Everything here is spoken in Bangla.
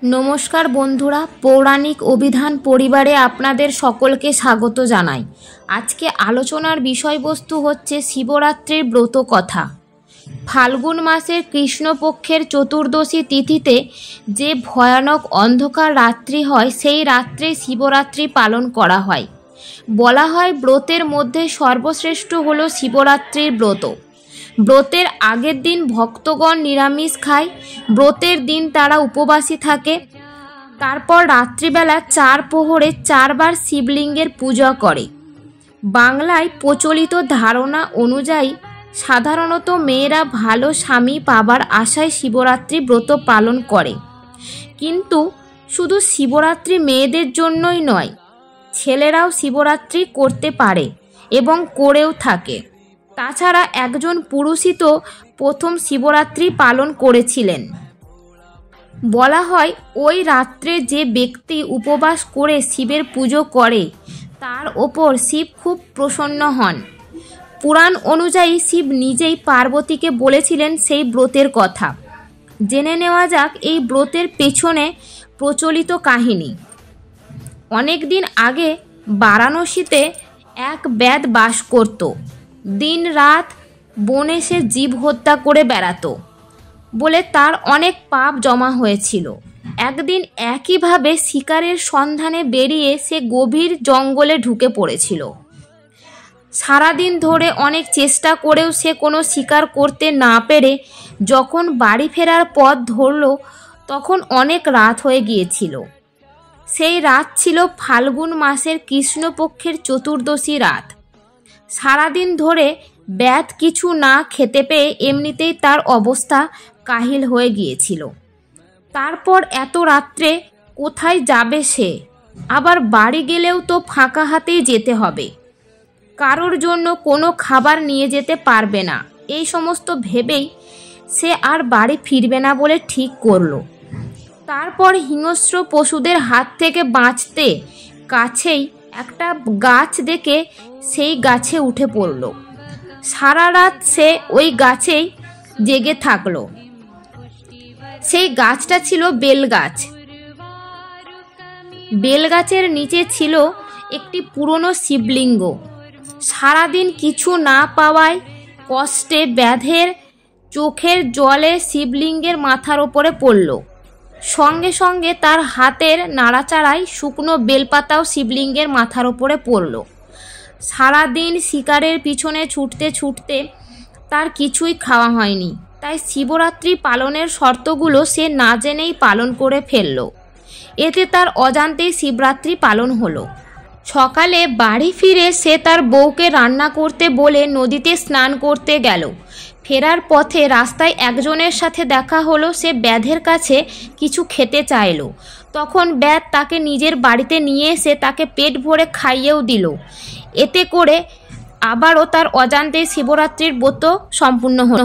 নমস্কার বন্ধুরা, পৌরাণিক অভিধান পরিবারে আপনাদের সকলকে স্বাগত জানাই। আজকে আলোচনার বিষয়বস্তু হচ্ছে শিবরাত্রির ব্রত কথা। ফাল্গুন মাসের কৃষ্ণপক্ষের চতুর্দশী তিথিতে যে ভয়ানক অন্ধকার রাত্রি হয়, সেই রাত্রে শিবরাত্রি পালন করা হয়। বলা হয় ব্রতের মধ্যে সর্বশ্রেষ্ঠ হলো শিবরাত্রির ব্রত। ব্রতের আগের দিন ভক্তগণ নিরামিষ খায়, ব্রতের দিন তারা উপবাসী থাকে। তারপর রাত্রিবেলা 4 প্রহরে 4 বার শিবলিঙ্গের পূজা করে। বাংলায় প্রচলিত ধারণা অনুযায়ী সাধারণত মেয়েরা ভালো স্বামী পাবার আশায় শিবরাত্রি ব্রত পালন করে। কিন্তু শুধু শিবরাত্রি মেয়েদের জন্যই নয়, ছেলেরাও শিবরাত্রি করতে পারে এবং করেও থাকে। তাছাড়া একজন পুরুষই তো প্রথম শিবরাত্রি পালন করেছিলেন। বলা হয় ওই রাত্রে যে ব্যক্তি উপবাস করে শিবের পুজো করে তার ওপর শিব খুব প্রসন্ন হন। পুরাণ অনুযায়ী শিব নিজেই পার্বতীকে বলেছিলেন সেই ব্রতের কথা। জেনে নেওয়া যাক এই ব্রতের পেছনে প্রচলিত কাহিনী। অনেক দিন আগে বারাণসীতে এক ব্যাধ বাস করত। দিন রাত বনে সে জীব হত্যা করে বেড়াতো বলে তার অনেক পাপ জমা হয়েছিল। একদিন একইভাবে শিকারের সন্ধানে বেরিয়ে সে গভীর জঙ্গলে ঢুকে পড়েছিল। সারাদিন ধরে অনেক চেষ্টা করেও সে কোনো শিকার করতে না পেরে যখন বাড়ি ফেরার পথ ধরল, তখন অনেক রাত হয়ে গিয়েছিল। সেই রাত ছিল ফাল্গুন মাসের কৃষ্ণপক্ষের চতুর্দশী রাত। সারাদিন ধরে ব্যাধ কিছু না খেতে পেয়ে এমনিতেই তার অবস্থা কাহিল হয়ে গিয়েছিল। তারপর এত রাত্রে কোথায় যাবে সে? আবার বাড়ি গেলেও তো ফাঁকা হাতেই যেতে হবে, কারোর জন্য কোনো খাবার নিয়ে যেতে পারবে না। এই সমস্ত ভেবেই সে আর বাড়ি ফিরবে না বলে ঠিক করলো। তারপর হিংস্র পশুদের হাত থেকে বাঁচতে কাছেই একটা গাছ দেখে সেই গাছে উঠে পড়ল। সারা রাত সে ওই গাছেই জেগে থাকলো। সেই গাছটা ছিল বেলগাছ। বেলগাছের নিচে ছিল একটি পুরনো শিবলিঙ্গ। সারাদিন কিছু না পাওয়ায় কষ্টে ব্যাধের চোখের জলে শিবলিঙ্গের মাথার ওপরে পড়ল। সঙ্গে সঙ্গে তার হাতের নাড়াচাড়ায় শুকনো বেলপাতাও শিবলিঙ্গের মাথার ওপরে পড়ল। সারাদিন শিকারের পিছনে ছুটতে ছুটতে তার কিছুই খাওয়া হয়নি। তাই শিবরাত্রি পালনের শর্তগুলো সে না জেনেই পালন করে ফেলল। এতে তার অজান্তেই শিবরাত্রি পালন হলো। সকালে বাড়ি ফিরে সে তার বউকে রান্না করতে বলে নদীতে স্নান করতে গেল। ফেরার পথে রাস্তায় একজনের সাথে দেখা হলো। সে ব্যাধের কাছে কিছু খেতে চাইল। তখন ব্যাধ তাকে নিজের বাড়িতে নিয়ে এসে তাকে পেট ভরে খাইয়েও দিল। এতে করে আবারও তার অজান্তেই শিবরাত্রির ব্রত সম্পূর্ণ হলো।